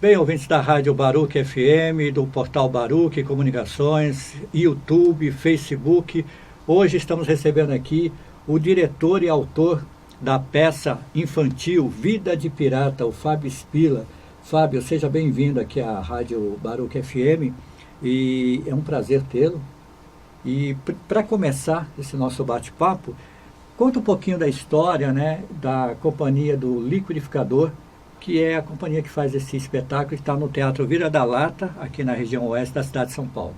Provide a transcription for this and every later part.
Bem, ouvintes da Rádio Baruch FM, do portal Baruch Comunicações, YouTube, Facebook, hoje estamos recebendo aqui o diretor e autor da peça infantil Vida de Pirata, o Fábio Spila. Fábio, seja bem-vindo aqui à Rádio Baruch FM e é um prazer tê-lo. E para começar esse nosso bate-papo, conta um pouquinho da história, né, da companhia do Liquidificador, que é a companhia que faz esse espetáculo que está no Teatro Vira da Lata, aqui na região oeste da cidade de São Paulo.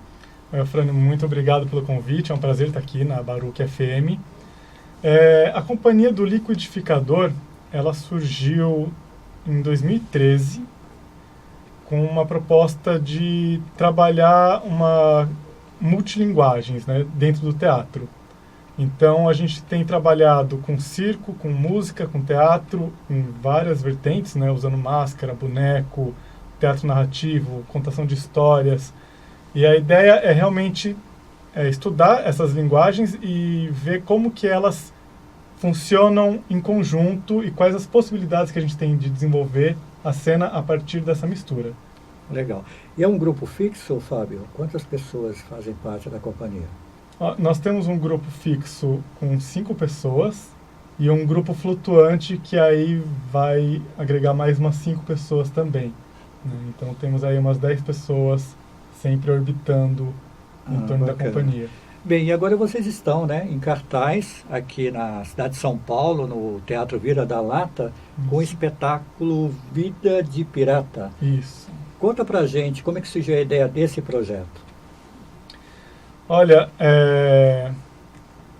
Frânio, muito obrigado pelo convite, é um prazer estar aqui na Baruch FM. A companhia do Liquidificador, ela surgiu em 2013 com uma proposta de trabalhar uma multilinguagens, né, dentro do teatro. Então, a gente tem trabalhado com circo, com música, com teatro, em várias vertentes, né, usando máscara, boneco, teatro narrativo, contação de histórias. E a ideia é realmente estudar essas linguagens e ver como que elas funcionam em conjunto e quais as possibilidades que a gente tem de desenvolver a cena a partir dessa mistura. Legal. E é um grupo fixo, Fábio? Quantas pessoas fazem parte da companhia? Nós temos um grupo fixo com 5 pessoas e um grupo flutuante que aí vai agregar mais umas 5 pessoas também, né? Então temos aí umas 10 pessoas sempre orbitando em torno da companhia. Bem, e agora vocês estão, né, em cartaz aqui na cidade de São Paulo, no Teatro Vira da Lata, com o espetáculo Vida de Pirata. Isso. Conta pra gente como é que surgiu a ideia desse projeto. Olha,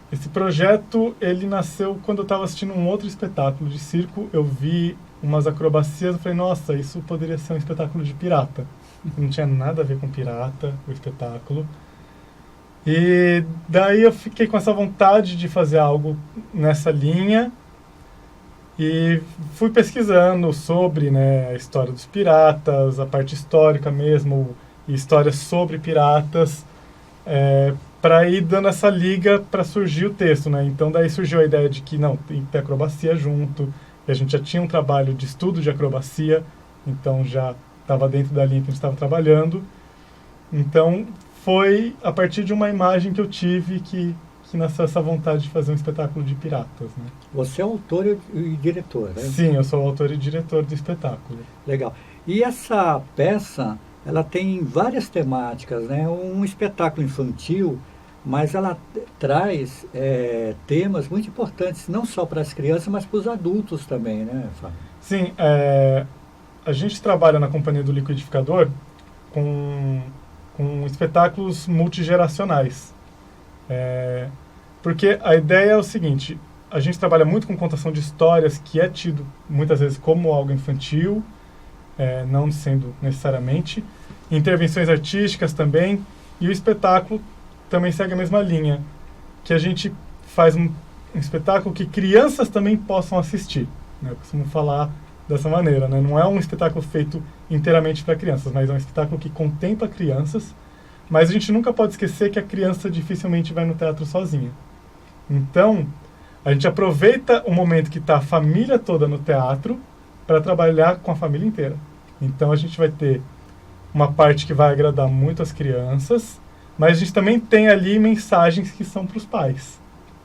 esse projeto, ele nasceu quando eu estava assistindo um outro espetáculo de circo. Eu vi umas acrobacias e falei, nossa, isso poderia ser um espetáculo de pirata. Não tinha nada a ver com pirata, o espetáculo. E daí eu fiquei com essa vontade de fazer algo nessa linha e fui pesquisando sobre, né, a história dos piratas, a parte histórica mesmo, e histórias sobre piratas, para ir dando essa liga para surgir o texto, né? Então daí surgiu a ideia de que não, tem que ter acrobacia junto, e a gente já tinha um trabalho de estudo de acrobacia, então já estava dentro da linha que a gente estava trabalhando. Então foi a partir de uma imagem que eu tive que nasceu essa vontade de fazer um espetáculo de piratas, né? Você é autor e diretor, né? Sim, eu sou autor e diretor do espetáculo. Legal. E essa peça, ela tem várias temáticas, né? Um espetáculo infantil, mas ela traz temas muito importantes, não só para as crianças, mas para os adultos também, né, Fábio? Sim, a gente trabalha na Companhia do Liquidificador com espetáculos multigeracionais. Porque a ideia é o seguinte, a gente trabalha muito com contação de histórias, que é tido muitas vezes como algo infantil, não sendo necessariamente, intervenções artísticas também, e o espetáculo também segue a mesma linha, que a gente faz um espetáculo que crianças também possam assistir, né? Eu costumo falar dessa maneira, né? Não é um espetáculo feito inteiramente para crianças, mas é um espetáculo que contempla crianças, mas a gente nunca pode esquecer que a criança dificilmente vai no teatro sozinha. Então, a gente aproveita o momento que está a família toda no teatro para trabalhar com a família inteira. Então, a gente vai ter uma parte que vai agradar muito as crianças, mas a gente também tem ali mensagens que são para os pais,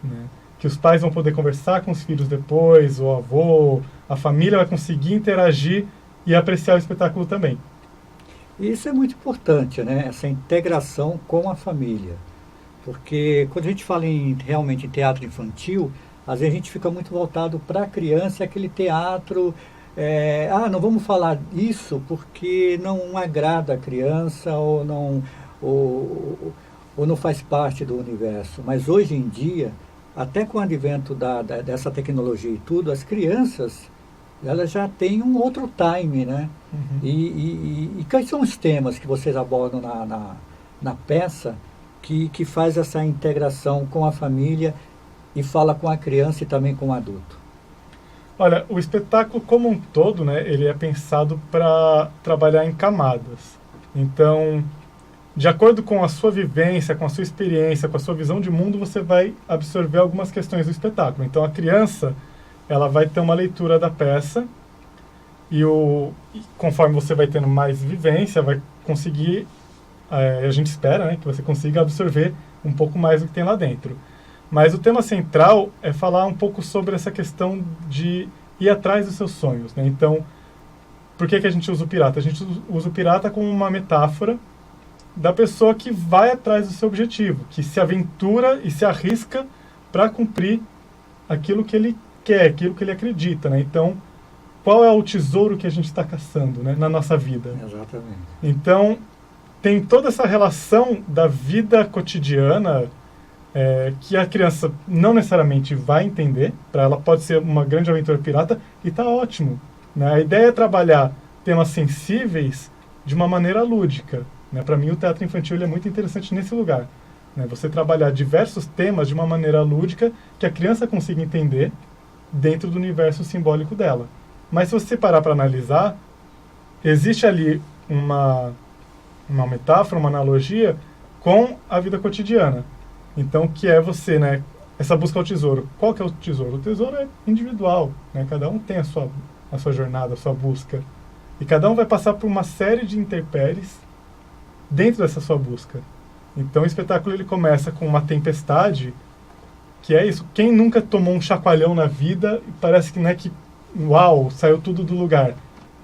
né? Que os pais vão poder conversar com os filhos depois, o avô, a família vai conseguir interagir e apreciar o espetáculo também. Isso é muito importante, né? Essa integração com a família. Porque quando a gente fala realmente em teatro infantil, às vezes a gente fica muito voltado para a criança, aquele teatro... não vamos falar isso porque não agrada a criança ou não faz parte do universo. Mas hoje em dia, até com o advento dessa tecnologia e tudo, as crianças, elas já têm um outro time, né? Uhum. E quais são os temas que vocês abordam na peça que faz essa integração com a família e fala com a criança e também com o adulto? Olha, o espetáculo como um todo, né, ele é pensado para trabalhar em camadas. Então, de acordo com a sua vivência, com a sua experiência, com a sua visão de mundo, você vai absorver algumas questões do espetáculo. Então, a criança, ela vai ter uma leitura da peça conforme você vai tendo mais vivência, vai conseguir, a gente espera, né, que você consiga absorver um pouco mais do que tem lá dentro. Mas o tema central é falar um pouco sobre essa questão de ir atrás dos seus sonhos, né? Então, por que a gente usa o pirata? A gente usa o pirata como uma metáfora da pessoa que vai atrás do seu objetivo, que se aventura e se arrisca para cumprir aquilo que ele quer, aquilo que ele acredita, né? Então, qual é o tesouro que a gente está caçando, né, na nossa vida? Exatamente. Então, tem toda essa relação da vida cotidiana que a criança não necessariamente vai entender, para ela pode ser uma grande aventura pirata, e está ótimo, né? A ideia é trabalhar temas sensíveis de uma maneira lúdica, né? Para mim, o teatro infantil ele é muito interessante nesse lugar, né? Você trabalhar diversos temas de uma maneira lúdica que a criança consiga entender dentro do universo simbólico dela. Mas se você parar para analisar, existe ali uma metáfora, uma analogia com a vida cotidiana. Então, que é você, né, essa busca ao tesouro. Qual que é o tesouro? O tesouro é individual, né? Cada um tem a sua jornada, a sua busca. E cada um vai passar por uma série de intempéries dentro dessa sua busca. Então, o espetáculo ele começa com uma tempestade, que é isso. Quem nunca tomou um chacoalhão na vida e parece que, né, que uau, saiu tudo do lugar,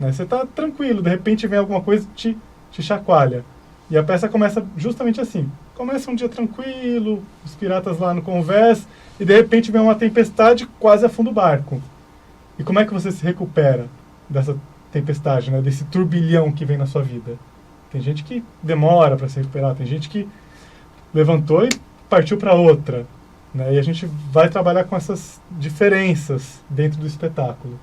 né? Você está tranquilo, de repente vem alguma coisa e te chacoalha. E a peça começa justamente assim. Começa um dia tranquilo, os piratas lá no convés, e de repente vem uma tempestade, quase afunda o barco. E como é que você se recupera dessa tempestade, né? Desse turbilhão que vem na sua vida? Tem gente que demora para se recuperar, tem gente que levantou e partiu para outra, né? E a gente vai trabalhar com essas diferenças dentro do espetáculo.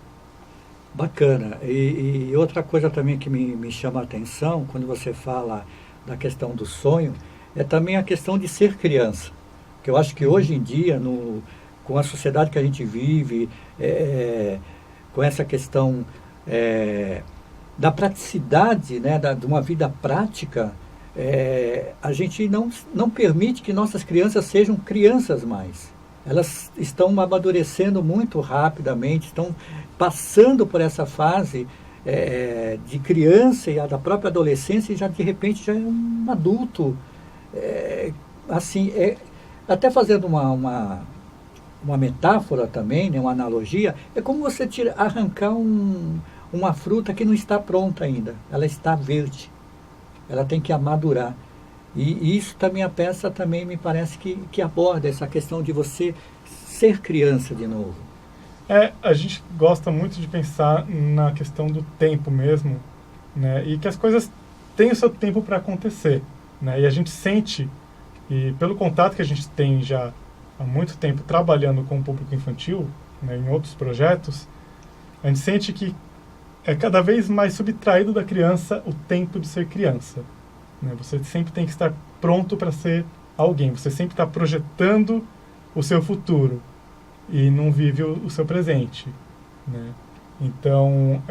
Bacana. E outra coisa também que me chama a atenção, quando você fala da questão do sonho, é também a questão de ser criança. Que eu acho que hoje em dia, com a sociedade que a gente vive, com essa questão da praticidade, né, de uma vida prática, a gente não permite que nossas crianças sejam crianças mais. Elas estão amadurecendo muito rapidamente, estão passando por essa fase de criança e da própria adolescência e já de repente já é um adulto. Assim, até fazendo uma metáfora também, né, uma analogia, é como você arrancar uma fruta que não está pronta ainda, ela está verde, ela tem que amadurar. E isso também, a peça também me parece que aborda essa questão de você ser criança de novo. A gente gosta muito de pensar na questão do tempo mesmo, né, e que as coisas têm o seu tempo para acontecer, né, e a gente sente, e pelo contato que a gente tem já há muito tempo trabalhando com o público infantil, né, em outros projetos, a gente sente que é cada vez mais subtraído da criança o tempo de ser criança, né? Você sempre tem que estar pronto para ser alguém, você sempre está projetando o seu futuro e não vive o seu presente, né? Então,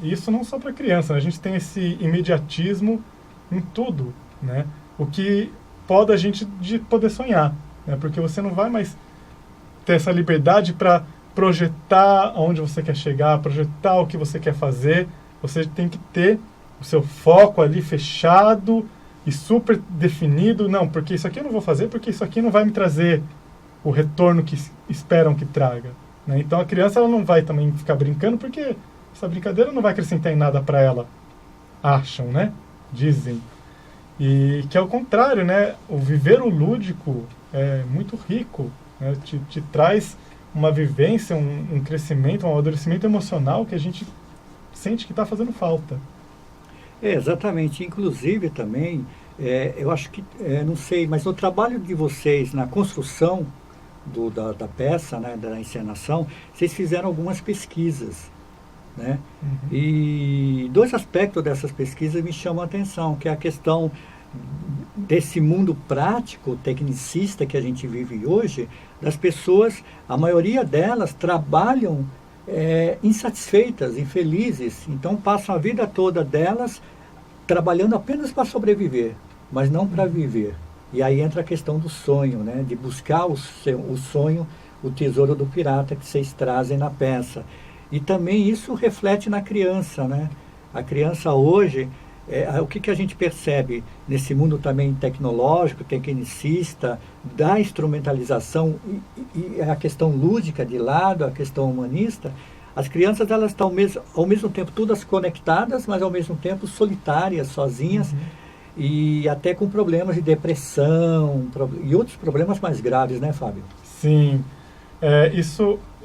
isso não só para criança, né? A gente tem esse imediatismo em tudo, né? O que pode a gente de poder sonhar, né? Porque você não vai mais ter essa liberdade para projetar aonde você quer chegar, projetar o que você quer fazer. Você tem que ter o seu foco ali fechado e super definido. Não, porque isso aqui eu não vou fazer, porque isso aqui não vai me trazer o retorno que esperam que traga, né? Então a criança ela não vai também ficar brincando, porque essa brincadeira não vai acrescentar em nada para ela, acham, né? Dizem. E que é o contrário, né? O viver o lúdico é muito rico, né? Te traz uma vivência, um crescimento, um amadurecimento emocional que a gente sente que está fazendo falta. Exatamente. Inclusive também, eu acho que, não sei, mas no trabalho de vocês, na construção da peça, né, da encenação, vocês fizeram algumas pesquisas, né? Uhum. E dois aspectos dessas pesquisas me chamam a atenção, que é a questão desse mundo prático, tecnicista que a gente vive hoje, das pessoas, a maioria delas trabalham insatisfeitas, infelizes, então passam a vida toda delas trabalhando apenas para sobreviver, mas não para viver. E aí entra a questão do sonho, né? De buscar o sonho, o tesouro do pirata que vocês trazem na peça. E também isso reflete na criança, né? A criança hoje, o que a gente percebe nesse mundo também tecnológico, tecnicista, da instrumentalização e a questão lúdica de lado, a questão humanista, as crianças elas estão ao mesmo tempo todas conectadas, mas ao mesmo tempo solitárias, sozinhas, e até com problemas de depressão e outros problemas mais graves, né, Fábio? Sim,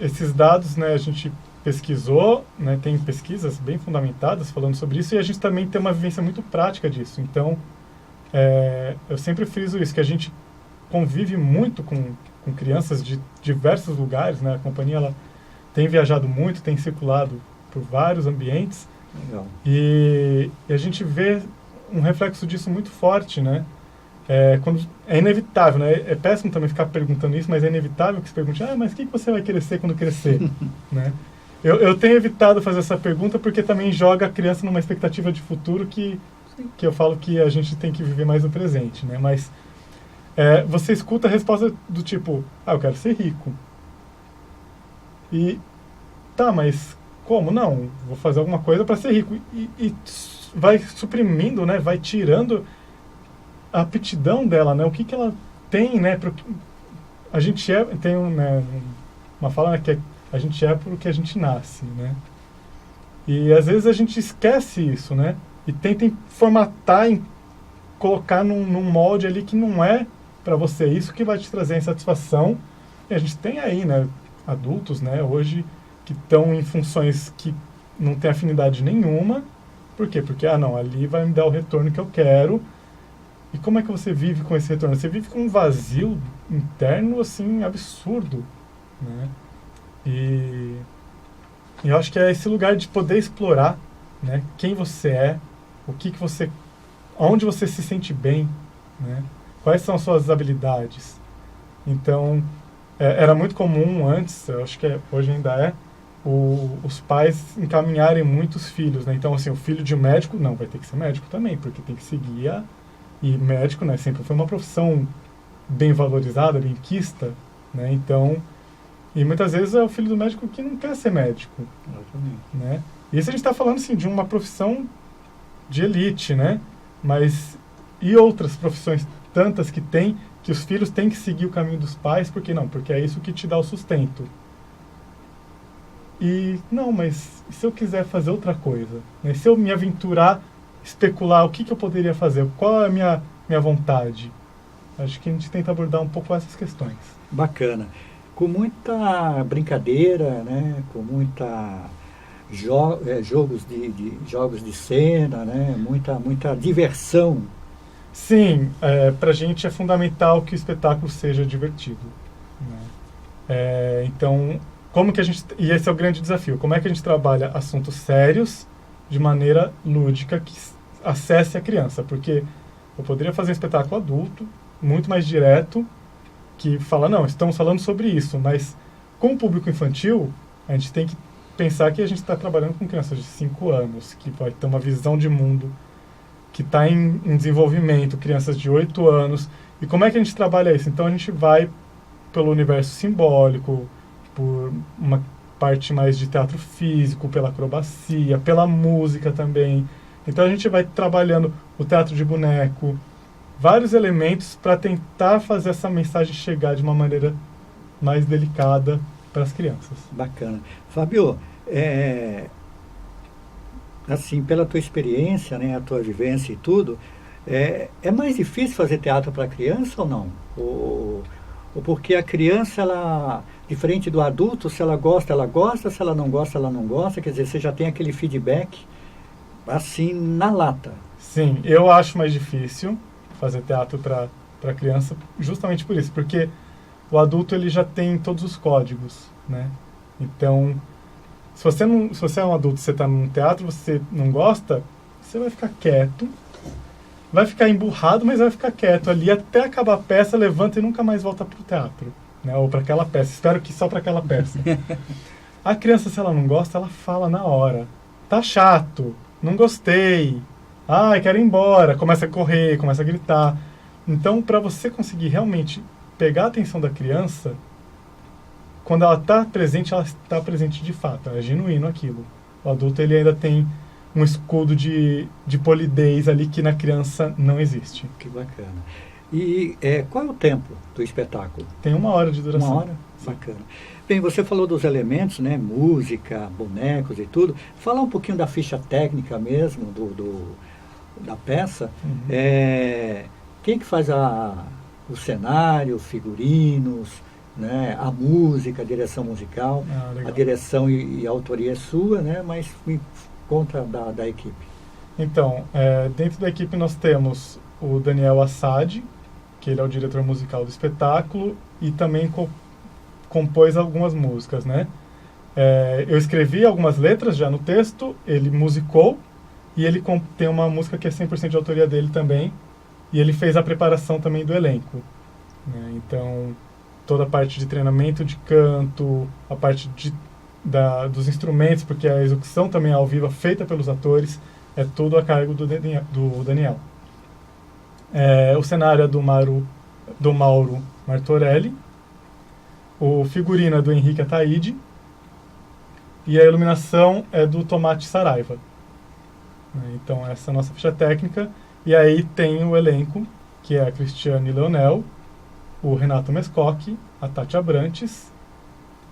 esses dados, né, a gente pesquisou, né, tem pesquisas bem fundamentadas falando sobre isso, e a gente também tem uma vivência muito prática disso. Então, eu sempre friso isso, que a gente convive muito com crianças de diversos lugares, né? A companhia ela tem viajado muito, tem circulado por vários ambientes. Legal. E a gente vê um reflexo disso muito forte, né? Quando é inevitável, né? É péssimo também ficar perguntando isso, mas é inevitável que se pergunte, mas o que você vai querer ser quando crescer? Né? Eu tenho evitado fazer essa pergunta porque também joga a criança numa expectativa de futuro que eu falo que a gente tem que viver mais no presente, né? Mas você escuta a resposta do tipo, eu quero ser rico. E, mas como? Não, vou fazer alguma coisa para ser rico. E vai suprimindo, né? Vai tirando a aptidão dela, né? O que ela tem, né? A gente tem uma fala, né, que a gente é por que a gente nasce, né? E às vezes a gente esquece isso, né? E tenta formatar, colocar num molde ali que não é para você isso que vai te trazer insatisfação. E a gente tem aí, né, adultos, né, hoje que estão em funções que não tem afinidade nenhuma. Por quê? Porque, ali vai me dar o retorno que eu quero. E como é que você vive com esse retorno? Você vive com um vazio interno, assim, absurdo, né? E eu acho que é esse lugar de poder explorar, né, quem você é, onde você se sente bem, né? Quais são as suas habilidades. Então, era muito comum antes, eu acho que hoje ainda é, os pais encaminharem muitos filhos, né? Então, assim, o filho de um médico, não, vai ter que ser médico também, porque tem que seguir E médico, né, sempre foi uma profissão bem valorizada, bem quista, né? Então, e muitas vezes é o filho do médico que não quer ser médico, né? E isso a gente está falando, assim, de uma profissão de elite, né? Mas, e outras profissões tantas que tem, que os filhos têm que seguir o caminho dos pais, por que não? Porque é isso que te dá o sustento. E, não, mas se eu quiser fazer outra coisa, né? Se eu me aventurar, especular o que eu poderia fazer, qual é a minha vontade? Acho que a gente tenta abordar um pouco essas questões. Bacana. Com muita brincadeira, né? Com muita jogos de cena, né? Muita diversão. Sim, para a gente é fundamental que o espetáculo seja divertido, né? Então, como que a gente... E esse é o grande desafio. Como é que a gente trabalha assuntos sérios de maneira lúdica que acesse a criança? Porque eu poderia fazer um espetáculo adulto, muito mais direto, que fala, não, estamos falando sobre isso, mas com o público infantil, a gente tem que pensar que a gente está trabalhando com crianças de 5 anos, que vai ter uma visão de mundo, que está em desenvolvimento, crianças de 8 anos. E como é que a gente trabalha isso? Então a gente vai pelo universo simbólico, por uma parte mais de teatro físico, pela acrobacia, pela música também. Então a gente vai trabalhando o teatro de boneco, vários elementos para tentar fazer essa mensagem chegar de uma maneira mais delicada para as crianças. Bacana. Fábio, assim, pela tua experiência, né, a tua vivência e tudo, é mais difícil fazer teatro para criança ou não? Ou porque a criança, ela, diferente do adulto, se ela gosta, se ela não gosta, ela não gosta, quer dizer, você já tem aquele feedback assim na lata. Sim, eu acho mais difícil fazer teatro para criança justamente por isso, porque o adulto ele já tem todos os códigos, né? Então, se você é um adulto, você está num teatro, você não gosta, você vai ficar quieto, vai ficar emburrado, mas vai ficar quieto ali até acabar a peça, levanta e nunca mais volta para o teatro, né? Ou para aquela peça. Espero que só para aquela peça. A criança, se ela não gosta, ela fala na hora. Tá chato, não gostei, quero ir embora, começa a correr, começa a gritar. Então, para você conseguir realmente pegar a atenção da criança, quando ela está presente de fato, é genuíno aquilo. O adulto ele ainda tem um escudo de polidez ali que na criança não existe. Que bacana. E qual é o tempo do espetáculo? Tem 1 hora de duração. 1 hora? Sim. Bacana. Bem, você falou dos elementos, né? Música, bonecos e tudo. Falar um pouquinho da ficha técnica mesmo da peça. Uhum. Quem que faz o cenário, figurinos, né? A música, a direção musical? Legal. A direção e a autoria é sua, né? Mas me conta da equipe. Então, dentro da equipe nós temos o Daniel Assad, que ele é o diretor musical do espetáculo e também compôs algumas músicas, né? Eu escrevi algumas letras já no texto, ele musicou e ele tem uma música que é 100% de autoria dele também, e ele fez a preparação também do elenco, né? Então, toda a parte de treinamento de canto, a parte dos instrumentos, porque a execução também ao vivo feita pelos atores, é tudo a cargo do Daniel. O cenário é do Mauro Martorelli, o figurino é do Henrique Ataíde e a iluminação é do Tomate Saraiva. Então essa é a nossa ficha técnica, e aí tem o elenco, que é a Cristiane Leonel, o Renato Mescock, a Tati Abrantes,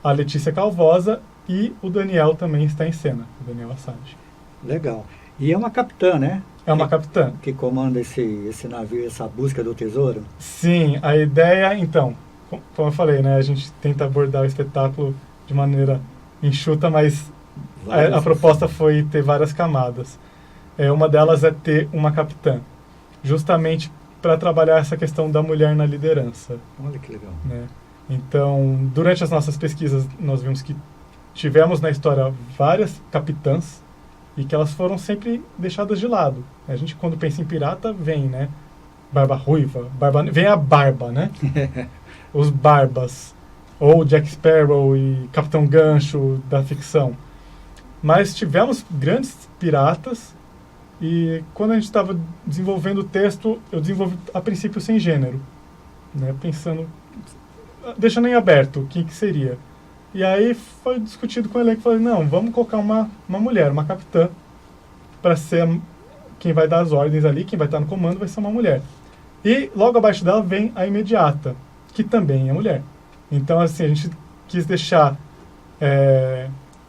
a Letícia Calvosa e o Daniel também está em cena, o Daniel Assad. Legal. E é uma capitã, né? É uma capitã. Que comanda esse navio, essa busca do tesouro? Sim, a ideia, então, como eu falei, né, a gente tenta abordar o espetáculo de maneira enxuta, mas a proposta foi ter várias camadas. Uma delas é ter uma capitã, justamente para trabalhar essa questão da mulher na liderança. Olha que legal. Né? Então, durante as nossas pesquisas, nós vimos que tivemos na história várias capitãs e que elas foram sempre deixadas de lado. A gente, quando pensa em pirata, vem, né? Barba Ruiva, vem a Barba, né? Os Barbas, ou Jack Sparrow e Capitão Gancho da ficção. Mas tivemos grandes piratas, e quando a gente estava desenvolvendo o texto, eu desenvolvi a princípio sem gênero, né? Pensando, deixando em aberto o que seria. E aí foi discutido com o elenco, falei, não, vamos colocar uma mulher, uma capitã, para ser quem vai dar as ordens ali, quem vai estar no comando vai ser uma mulher. E logo abaixo dela vem a imediata, que também é mulher. Então, assim, a gente quis deixar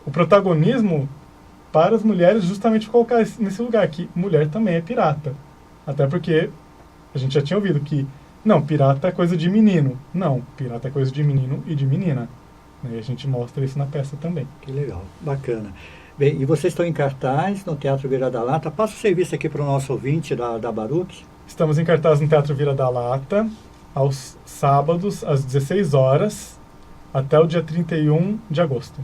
o protagonismo para as mulheres, justamente colocar nesse lugar, que mulher também é pirata. Até porque a gente já tinha ouvido que, não, pirata é coisa de menino. Não, pirata é coisa de menino e de menina. E a gente mostra isso na peça também. Que legal, bacana. Bem, e vocês estão em cartaz no Teatro Vira da Lata. Passa o serviço aqui para o nosso ouvinte da Baruch. Estamos em cartaz no Teatro Vira da Lata, aos sábados, às 16 horas, até o dia 31 de agosto.